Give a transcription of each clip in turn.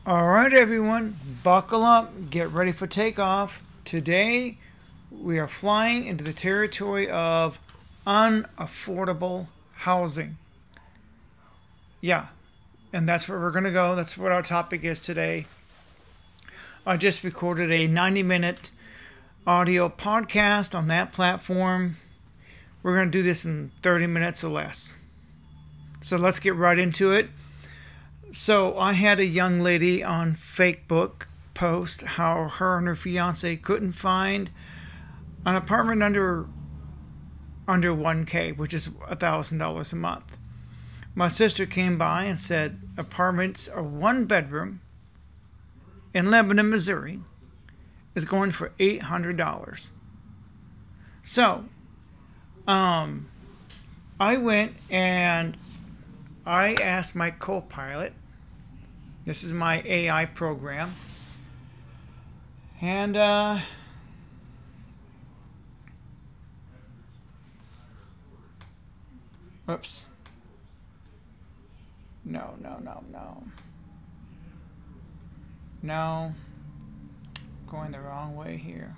All right, everyone, buckle up, get ready for takeoff. Today, we are flying into the territory of unaffordable housing. Yeah, and that's where we're going to go. That's what our topic is today. I just recorded a 90-minute audio podcast on that platform. We're going to do this in 30 minutes or less. So let's get right into it. So I had a young lady on Facebook post how her and her fiance couldn't find an apartment under $1K, which is $1,000 a month. My sister came by and said apartments are 1 bedroom in Lebanon, Missouri is going for $800. So, I went and I asked my co-pilot. This is my AI program. And oops. No. No. Going the wrong way here.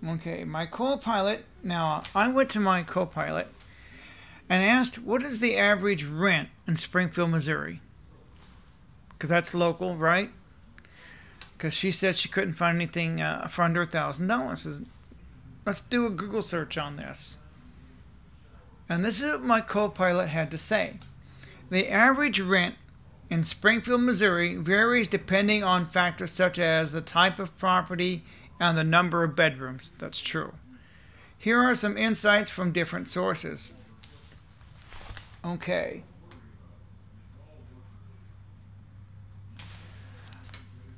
Okay, my co-pilot. Now, I went to my co-pilot and asked, what is the average rent in Springfield, Missouri? Because that's local, right? Because she said she couldn't find anything for under $1,000. Let's do a Google search on this. And this is what my co-pilot had to say. The average rent in Springfield, Missouri varies depending on factors such as the type of property and the number of bedrooms. That's true. Here are some insights from different sources. Okay.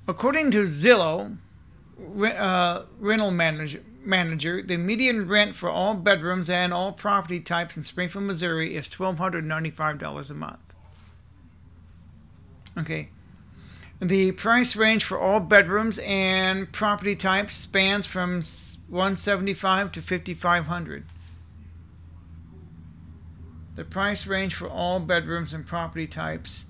According to Zillow, rental manager, the median rent for all bedrooms and all property types in Springfield, Missouri is $1,295 a month. Okay. The price range for all bedrooms and property types spans from $175 to $5,500. The price range for all bedrooms and property types.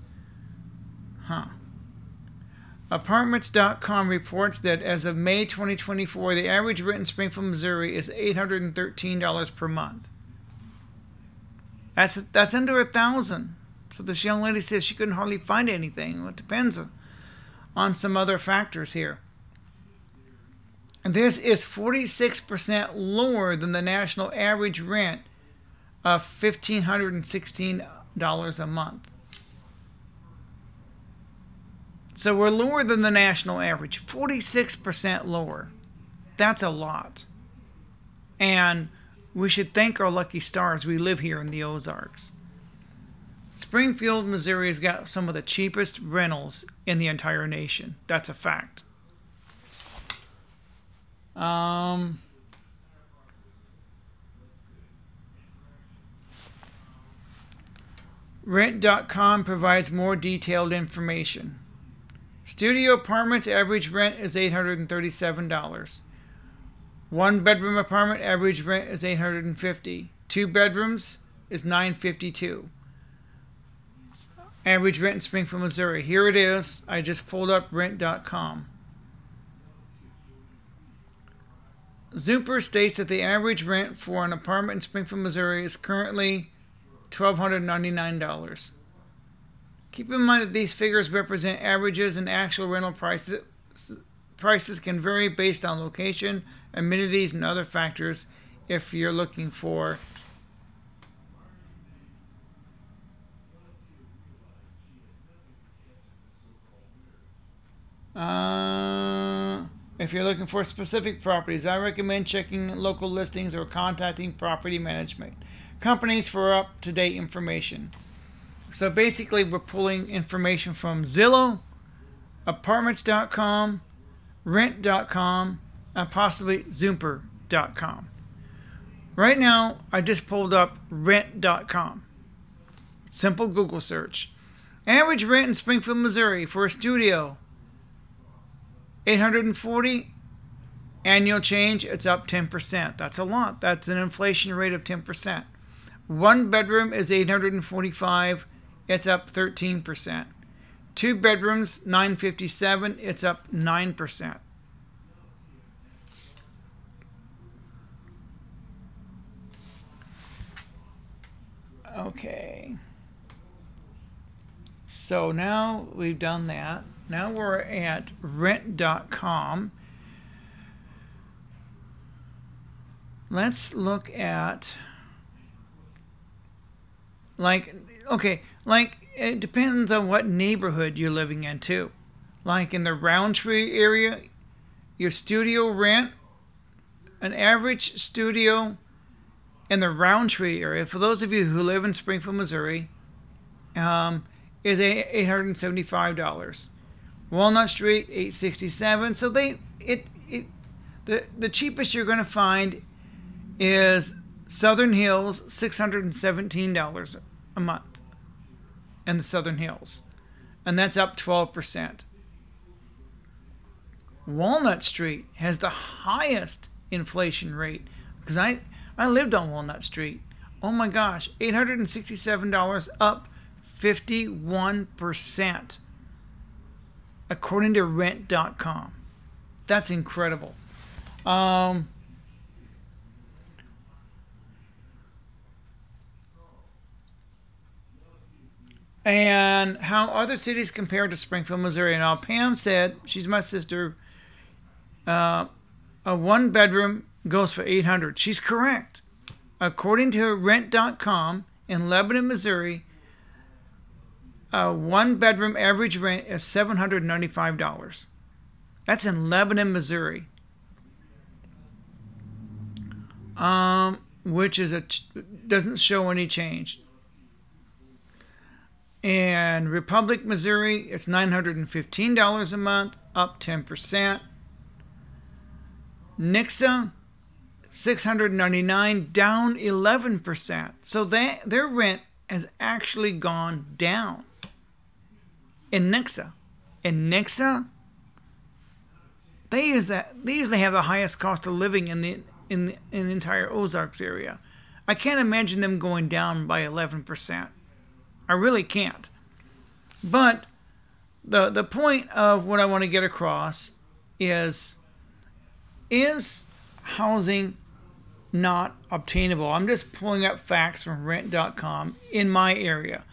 Apartments.com reports that as of May 2024, the average rent in Springfield, Missouri is $813 per month. That's under $1,000. So this young lady says she couldn't hardly find anything. Well, it depends on some other factors here. And this is 46% lower than the national average rent of $1,516 a month. So we're lower than the national average, 46% lower. That's a lot. And we should thank our lucky stars we live here in the Ozarks. Springfield, Missouri has got some of the cheapest rentals in the entire nation. That's a fact. Rent.com provides more detailed information. Studio apartments average rent is $837. 1 bedroom apartment average rent is $850. 2 bedrooms is $952. Average rent in Springfield, Missouri. Here it is. I just pulled up rent.com. Zooper states that the average rent for an apartment in Springfield, Missouri is currently $1,299. Keep in mind that these figures represent averages and actual rental prices. Prices can vary based on location, amenities, and other factors if you're looking for if you're looking for specific properties. I recommend checking local listings or contacting property management companies for up-to-date information. So basically, we're pulling information from Zillow, Apartments.com, Rent.com, and possibly Zooper.com. Right now, I just pulled up rent.com. Simple Google search. Average rent in Springfield, Missouri for a studio, $840. Annual change, it's up 10%. That's a lot. That's an inflation rate of 10%. One bedroom is $845. It's up 13%. Two bedrooms, $957. It's up 9%. Okay. So now we've done that. Now we're at rent.com. Let's look at, it depends on what neighborhood you're living in too. Like in the Roundtree area, your studio rent, an average studio in the Roundtree area, for those of you who live in Springfield, Missouri, is $875. Walnut Street, $867. So the cheapest you're going to find is Southern Hills, $617 a month in the Southern Hills, and that's up 12%. Walnut Street has the highest inflation rate because I lived on Walnut Street. Oh my gosh, $867, up 51%, according to rent.com. That's incredible. And how other cities compare to Springfield, Missouri. Now, Pam said, she's my sister, a one bedroom goes for $800. She's correct. According to rent.com in Lebanon, Missouri, a one bedroom average rent is $795. That's in Lebanon, Missouri. Which is doesn't show any change. In Republic, Missouri, it's $915 a month, up 10%. Nixa, $699, down 11%. So their rent has actually gone down. In Nixa, they usually have the highest cost of living in the entire Ozarks area. I can't imagine them going down by 11%. I really can't. But the point of what I want to get across is housing not obtainable? I'm just pulling up facts from rent.com in my area.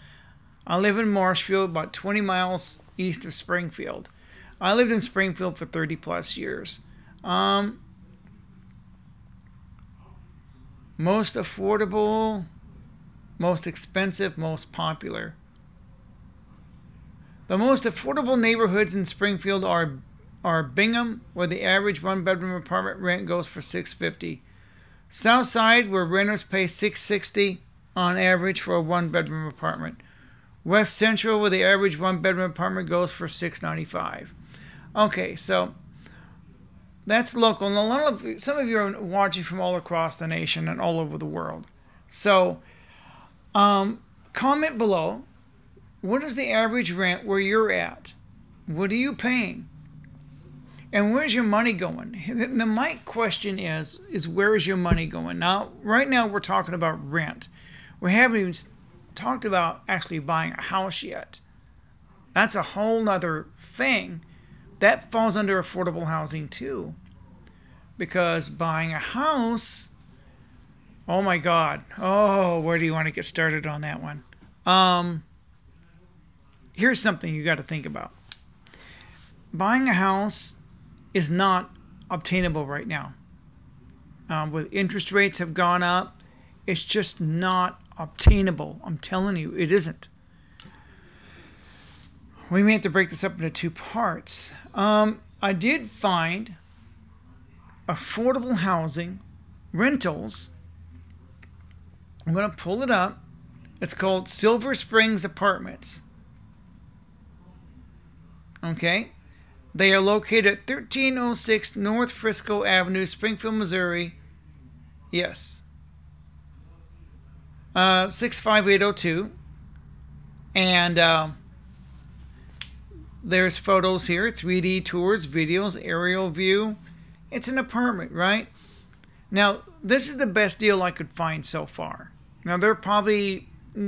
I live in Marshfield, about 20 miles east of Springfield. I lived in Springfield for 30 plus years. Most affordable, most expensive, most popular. The most affordable neighborhoods in Springfield are Bingham, where the average one-bedroom apartment rent goes for $650. Southside, where renters pay $660 on average for a one-bedroom apartment. West Central, where the average one-bedroom apartment goes for $695. Okay, so that's local. And some of you are watching from all across the nation and all over the world. So comment below, what is the average rent where you're at? What are you paying? And where's your money going? My question is where is your money going? Now, right now we're talking about rent. We haven't even talked about actually buying a house yet. That's a whole nother thing. That falls under affordable housing too. Because buying a house, oh my God. Oh, where do you want to get started on that one? Here's something you got to think about. Buying a house is not obtainable right now. With interest rates have gone up, it's just not obtainable. I'm telling you, it isn't. We may have to break this up into two parts. I did find affordable housing, rentals. I'm going to pull it up. It's called Silver Springs Apartments. Okay? They are located at 1306 North Frisco Avenue, Springfield, Missouri. Yes. 65802. And there's photos here, 3D tours, videos, aerial view. It's an apartment, right? Now, this is the best deal I could find so far. Now, there are probably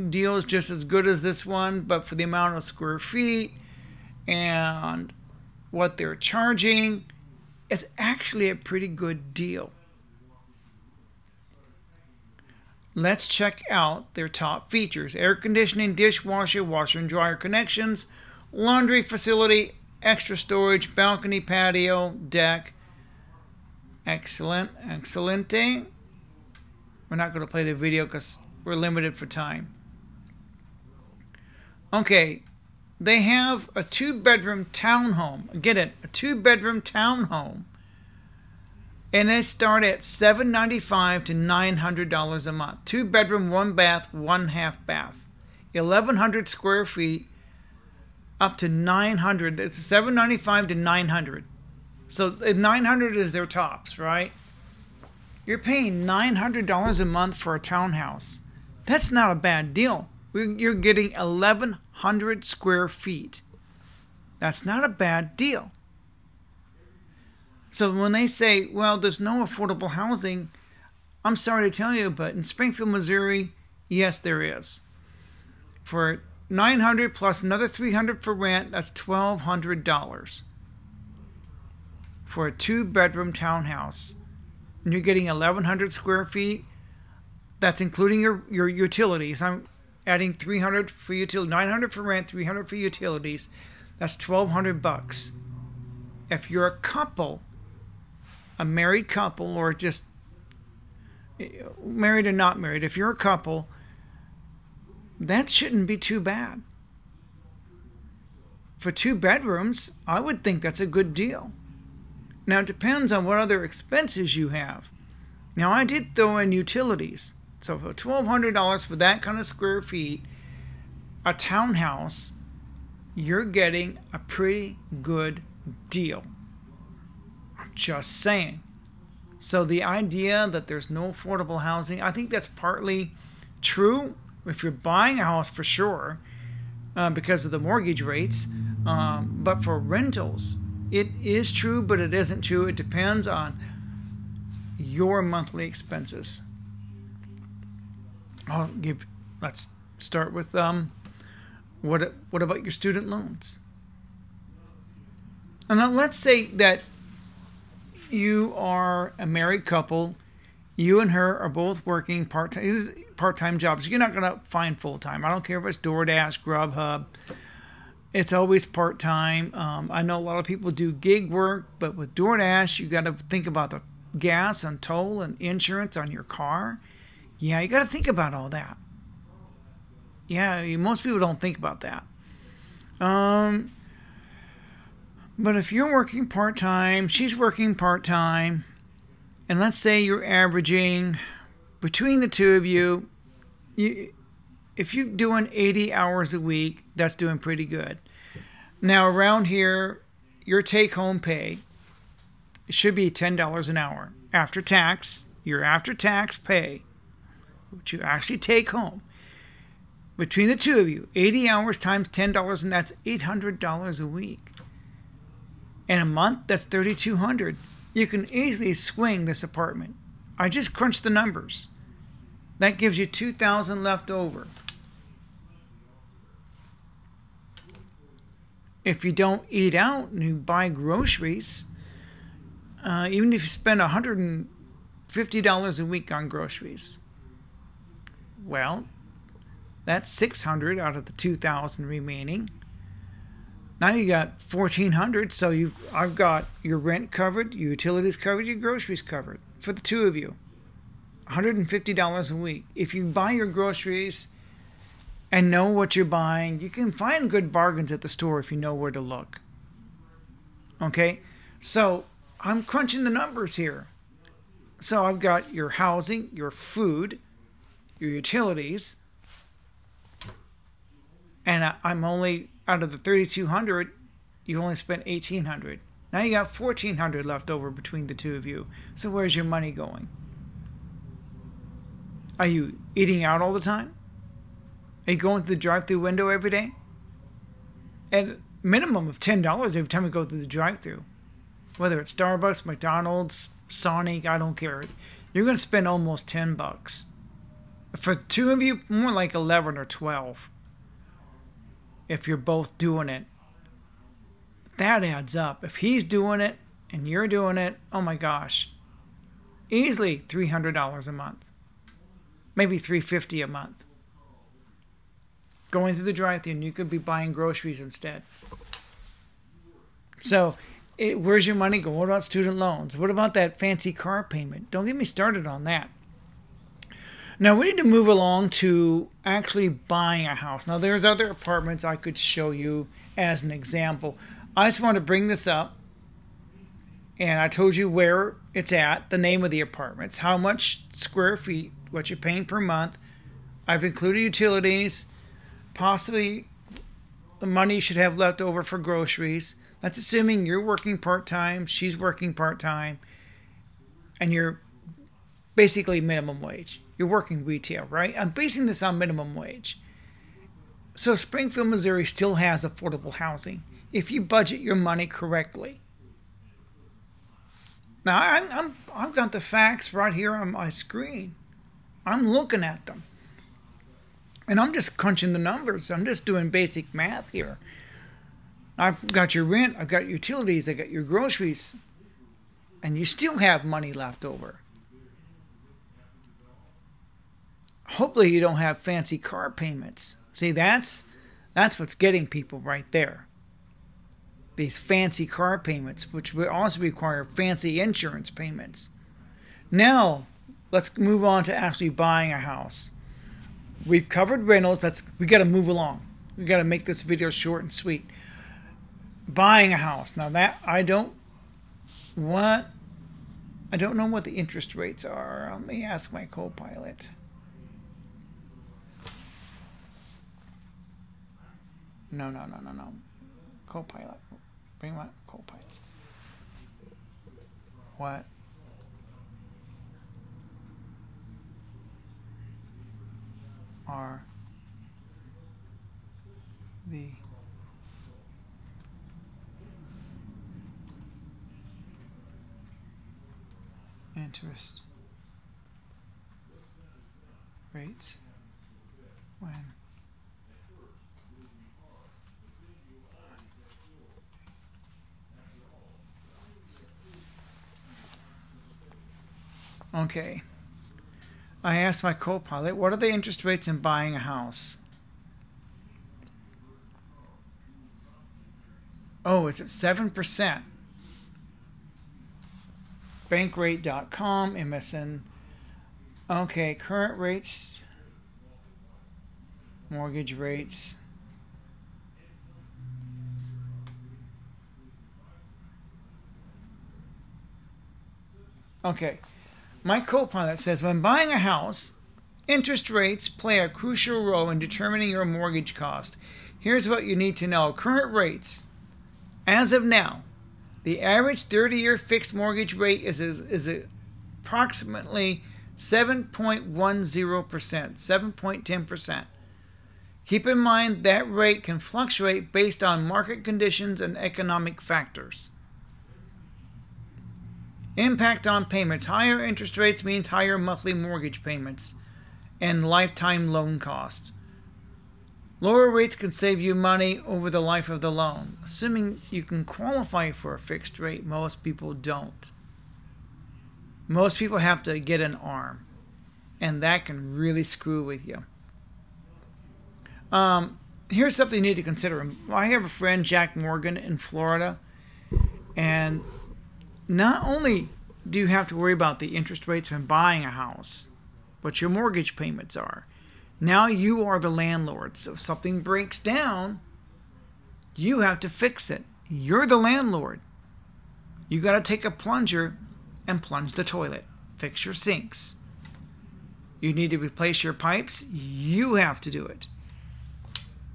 deals just as good as this one, but for the amount of square feet and what they're charging, it's actually a pretty good deal. Let's check out their top features. Air conditioning, dishwasher, washer and dryer connections, laundry facility, extra storage, balcony, patio, deck. Excelente. We're not going to play the video because we're limited for time. Okay, they have a 2-bedroom townhome. Get it, a 2-bedroom townhome. And they start at $795 to $900 a month. 2-bedroom, 1-bath, 1/2 bath. 1,100 square feet, up to $900. It's $795 to $900. So $900 is their tops, right? You're paying $900 a month for a townhouse. That's not a bad deal. You're getting 1,100 square feet. That's not a bad deal. So when they say, well, there's no affordable housing, I'm sorry to tell you, but in Springfield, Missouri, yes, there is. For $900 plus another $300 for rent, that's $1,200 for a 2-bedroom townhouse. And you're getting 1,100 square feet. That's including your utilities. I'm adding $300 for utilities, $900 for rent, $300 for utilities. That's $1,200. If you're a couple, a married couple, or just married or not married, if you're a couple, that shouldn't be too bad. For 2 bedrooms, I would think that's a good deal. Now, it depends on what other expenses you have. Now, I did throw in utilities. So for $1,200 for that kind of square feet, a townhouse, you're getting a pretty good deal. I'm just saying. So the idea that there's no affordable housing, I think that's partly true if you're buying a house for sure, because of the mortgage rates. But for rentals, it is true, but it isn't true. It depends on your monthly expenses. Let's start with what about your student loans? And now let's say that you are a married couple. You and her are both working part-time jobs. You're not going to find full-time. I don't care if it's DoorDash, Grubhub. It's always part-time. I know a lot of people do gig work, but with DoorDash, you got to think about the gas and toll and insurance on your car. Yeah, you got to think about all that. Yeah, most people don't think about that. But if you're working part-time, she's working part-time, and let's say you're averaging, between the two of you, if you're doing 80 hours a week, that's doing pretty good. Now, around here, your take-home pay, it should be $10 an hour. After tax, your after-tax pay, which you actually take home, between the two of you, 80 hours times $10, and that's $800 a week. In a month, that's $3,200. You can easily swing this apartment. I just crunched the numbers. That gives you $2,000 left over. If you don't eat out and you buy groceries, even if you spend $150 a week on groceries, well, that's $600 out of the $2,000 remaining. Now you got $1,400, so I've got your rent covered, your utilities covered, your groceries covered for the two of you. $150 a week. If you buy your groceries and know what you're buying, you can find good bargains at the store if you know where to look. Okay? So I'm crunching the numbers here. So I've got your housing, your food, your utilities, and I'm only, out of the $3,200, you only spent $1,800. Now you got $1,400 left over between the two of you. So where's your money going? Are you eating out all the time? Are you going through the drive-through window every day? At a minimum of $10 every time you go through the drive-through. Whether it's Starbucks, McDonald's, Sonic, I don't care. You're going to spend almost $10. For two of you, more like 11 or 12. If you're both doing it. That adds up. If he's doing it and you're doing it, oh my gosh. Easily $300 a month. Maybe $350 a month. Going through the drive-thru, and you could be buying groceries instead. So, where's your money going? What about student loans? What about that fancy car payment? Don't get me started on that. Now, we need to move along to actually buying a house. Now, there's other apartments I could show you as an example. I just want to bring this up. And I told you where it's at, the name of the apartments, how much square feet, what you're paying per month. I've included utilities, possibly the money you should have left over for groceries. That's assuming you're working part-time, she's working part-time, and you're basically minimum wage. You're working retail, right? I'm basing this on minimum wage. So Springfield, Missouri still has affordable housing if you budget your money correctly. Now, I've got the facts right here on my screen. I'm looking at them. And I'm just crunching the numbers. I'm just doing basic math here. I've got your rent, I've got utilities, I've got your groceries, and you still have money left over. Hopefully you don't have fancy car payments. See, that's what's getting people right there. These fancy car payments, which would also require fancy insurance payments. Now, let's move on to actually buying a house. We've covered rentals. We got to move along. We got to make this video short and sweet. Buying a house. Now that I don't know what the interest rates are. Let me ask my co-pilot. No. Co-pilot. Bring my co-pilot. What? Are the interest rates when okay. I asked my co-pilot, what are the interest rates in buying a house? Oh, it's at 7%. Bankrate.com, MSN. Okay, current rates, mortgage rates. Okay. My co-pilot says, when buying a house, interest rates play a crucial role in determining your mortgage cost. Here's what you need to know. Current rates, as of now, the average 30-year fixed mortgage rate is approximately 7.10%, 7.10%. Keep in mind that rate can fluctuate based on market conditions and economic factors. Impact on payments. Higher interest rates means higher monthly mortgage payments and lifetime loan costs. Lower rates can save you money over the life of the loan. Assuming you can qualify for a fixed rate, most people don't. Most people have to get an ARM, and that can really screw with you. Here's something you need to consider. I have a friend, Jack Morgan, in Florida, and not only do you have to worry about the interest rates when buying a house, but your mortgage payments are. Now you are the landlord. So if something breaks down, you have to fix it. You're the landlord. You got to take a plunger and plunge the toilet. Fix your sinks. You need to replace your pipes. You have to do it.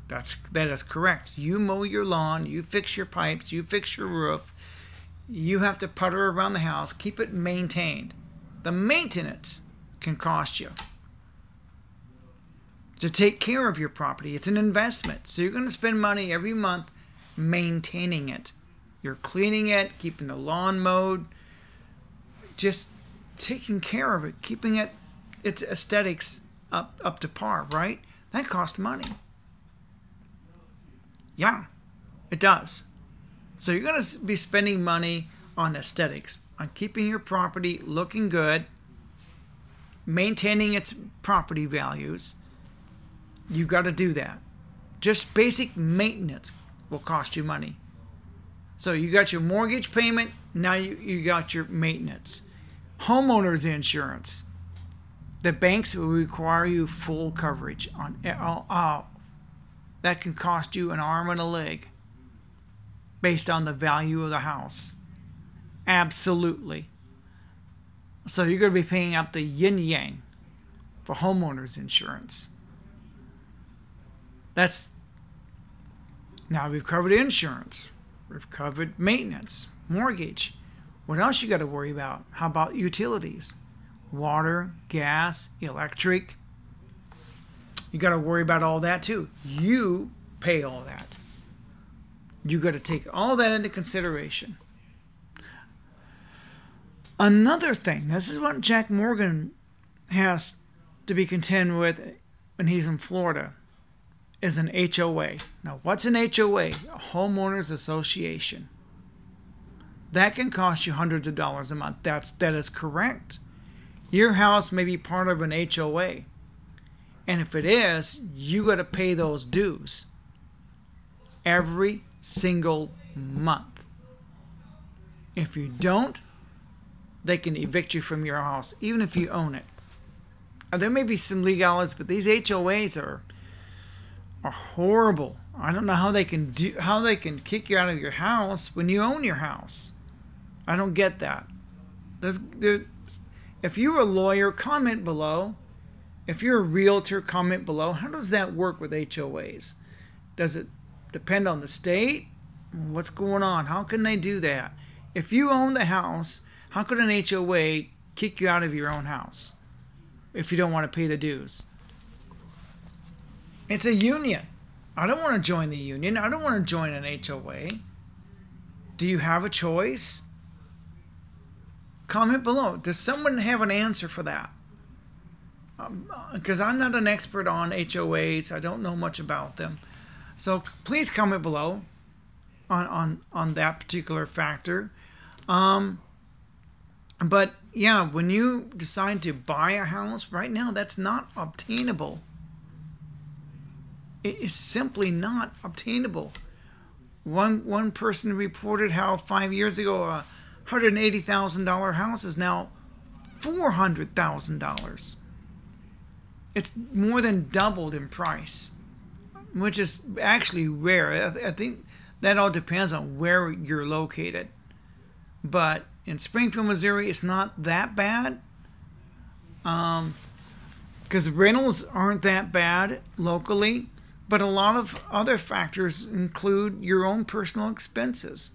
That is correct. You mow your lawn. You fix your pipes. You fix your roof. You have to putter around the house, keep it maintained. The maintenance can cost you. to take care of your property. It's an investment. So you're going to spend money every month maintaining it. You're cleaning it, keeping the lawn mowed, just taking care of it, keeping it its aesthetics up to par, right? That costs money. Yeah, it does. So you're going to be spending money on aesthetics, on keeping your property looking good, maintaining its property values. You've got to do that. Just basic maintenance will cost you money. So you got your mortgage payment, now you got your maintenance. Homeowners insurance. The banks will require you full coverage on that can cost you an arm and a leg based on the value of the house. Absolutely. So you're going to be paying out the yin-yang for homeowners insurance. Now we've covered insurance. We've covered maintenance, mortgage. What else you got to worry about? How about utilities? Water, gas, electric. You got to worry about all that too. You pay all that. You got to take all that into consideration. Another thing, this is what Jack Morgan has to be contend with when he's in Florida, is an HOA. Now, what's an HOA? A homeowners association. That can cost you hundreds of dollars a month. That is correct. Your house may be part of an HOA. And if it is, you got to pay those dues every single month. If you don't, they can evict you from your house, even if you own it. There may be some legalities, but these HOAs are horrible. I don't know how they can kick you out of your house when you own your house. I don't get that. If you're a lawyer, comment below. If you're a realtor, comment below. How does that work with HOAs? Does it depend on the state? What's going on? How can they do that? If you own the house, how could an HOA kick you out of your own house if you don't want to pay the dues? It's a union. I don't want to join the union. I don't want to join an HOA. Do you have a choice? Comment below. Does someone have an answer for that? Because I'm not an expert on HOAs. I don't know much about them. So please comment below on that particular factor. But yeah, when you decide to buy a house, right now that's not obtainable. It is simply not obtainable. One person reported how 5 years ago a $180,000 house is now $400,000. It's more than doubled in price, which is actually rare. I think that all depends on where you're located. But in Springfield, Missouri, it's not that bad. Because rentals aren't that bad locally. But a lot of other factors include your own personal expenses.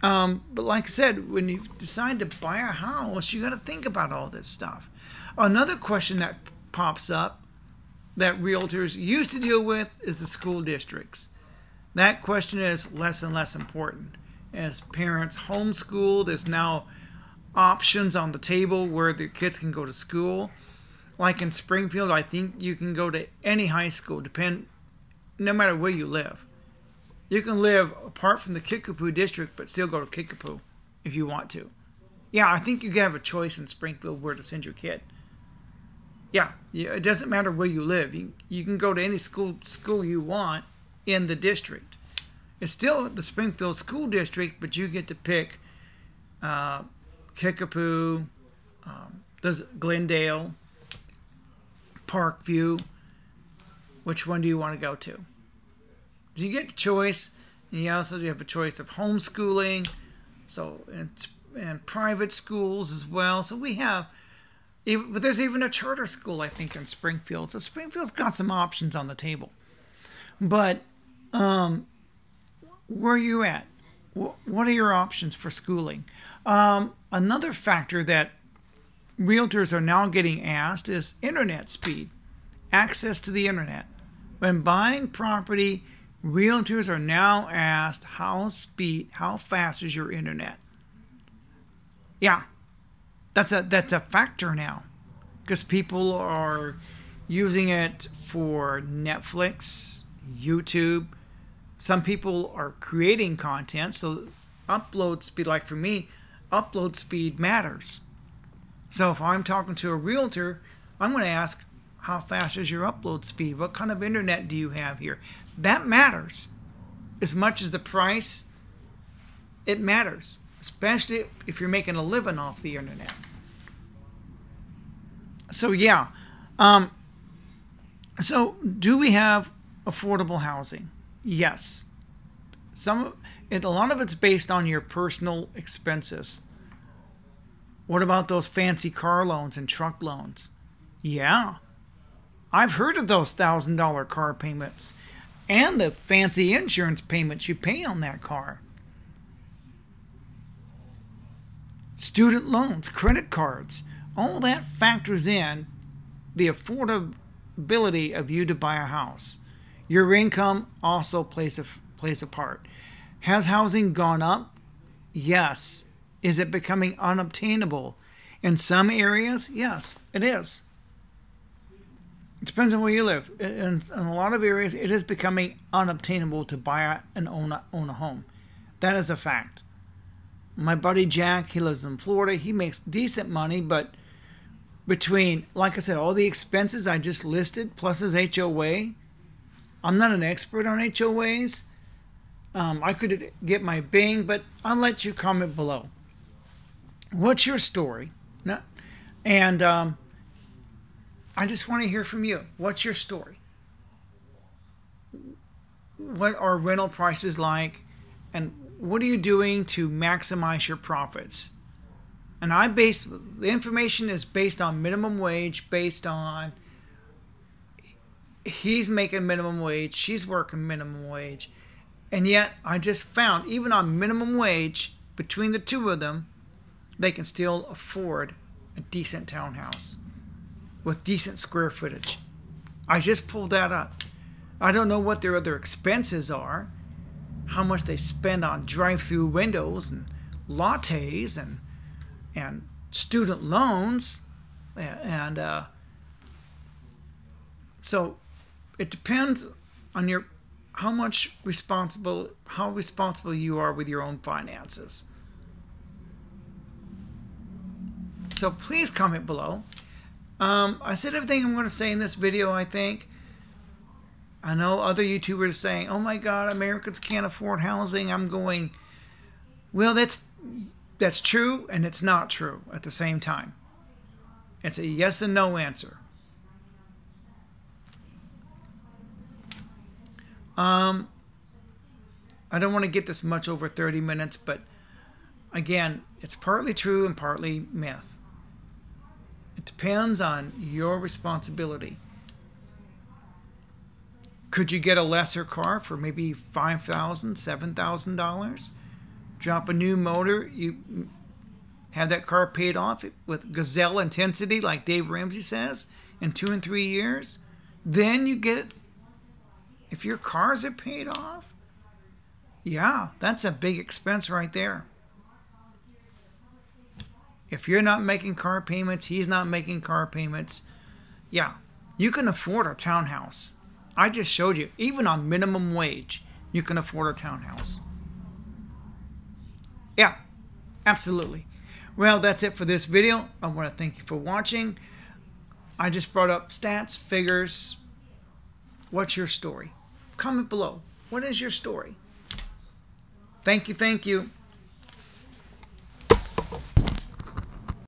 But like I said, when you decide to buy a house, you got to think about all this stuff. Another question that pops up that realtors used to deal with is the school districts. That question is less and less important. As parents homeschool, there's now options on the table where their kids can go to school. Like in Springfield, I think you can go to any high school, no matter where you live. You can live apart from the Kickapoo district, but still go to Kickapoo if you want to. Yeah, I think you can have a choice in Springfield where to send your kid. Yeah, it doesn't matter where you live. You can go to any school you want in the district. It's still the Springfield School District, but you get to pick Kickapoo, Glendale, Parkview. Which one do you want to go to? You get the choice, and you also have a choice of homeschooling, and private schools as well. So we have, but there's even a charter school, I think, in Springfield. So Springfield's got some options on the table. But where are you at? What are your options for schooling? Another factor that realtors are now getting asked is internet speed, access to the internet. When buying property, realtors are now asked how fast is your internet? Yeah, that's a factor now, because people are using it for Netflix, YouTube. Some people are creating content, so upload speed, like for me, upload speed matters. So if I'm talking to a realtor, I'm going to ask, how fast is your upload speed? What kind of internet do you have here? That matters. As much as the price, it matters, especially if you're making a living off the internet. So yeah, so do we have affordable housing? Yes. A lot of it's based on your personal expenses. What about those fancy car loans and truck loans? Yeah. I've heard of those $1,000 car payments and the fancy insurance payments you pay on that car. Student loans, credit cards, all that factors in the affordability of you to buy a house. Your income also plays a part. Has housing gone up? Yes. Is it becoming unobtainable? In some areas, yes, it is. It depends on where you live. In a lot of areas, it is becoming unobtainable to buy and own a home. That is a fact. My buddy Jack, he lives in Florida. He makes decent money, but between, like I said, all the expenses I just listed, plus his HOA, I'm not an expert on HOAs. I could get my Bing, but I'll let you comment below. What's your story? And I just want to hear from you. What's your story? What are rental prices like? And what are you doing to maximize your profits? And the information is based on minimum wage, based on he's making minimum wage, she's working minimum wage. And yet I just found, even on minimum wage, between the two of them, they can still afford a decent townhouse with decent square footage. I just pulled that up. I don't know what their other expenses are, how much they spend on drive-through windows and lattes and student loans, and so it depends on how responsible you are with your own finances. So please comment below. I said everything I'm going to say in this video, I think. I know other YouTubers saying, oh my God, Americans can't afford housing. I'm going, well, that's true and it's not true at the same time. It's a yes and no answer. I don't want to get this much over 30 minutes, but again, it's partly true and partly myth. It depends on your responsibility. Could you get a lesser car for maybe $5,000, $7,000? Drop a new motor, you have that car paid off with gazelle intensity, like Dave Ramsey says, in 2 and 3 years? Then you get it. If your cars are paid off, yeah, that's a big expense right there. If you're not making car payments, he's not making car payments, yeah, you can afford a townhouse. I just showed you, even on minimum wage, you can afford a townhouse. Yeah, absolutely. Well, that's it for this video. I want to thank you for watching. I just brought up stats, figures. What's your story? Comment below. What is your story? Thank you, thank you.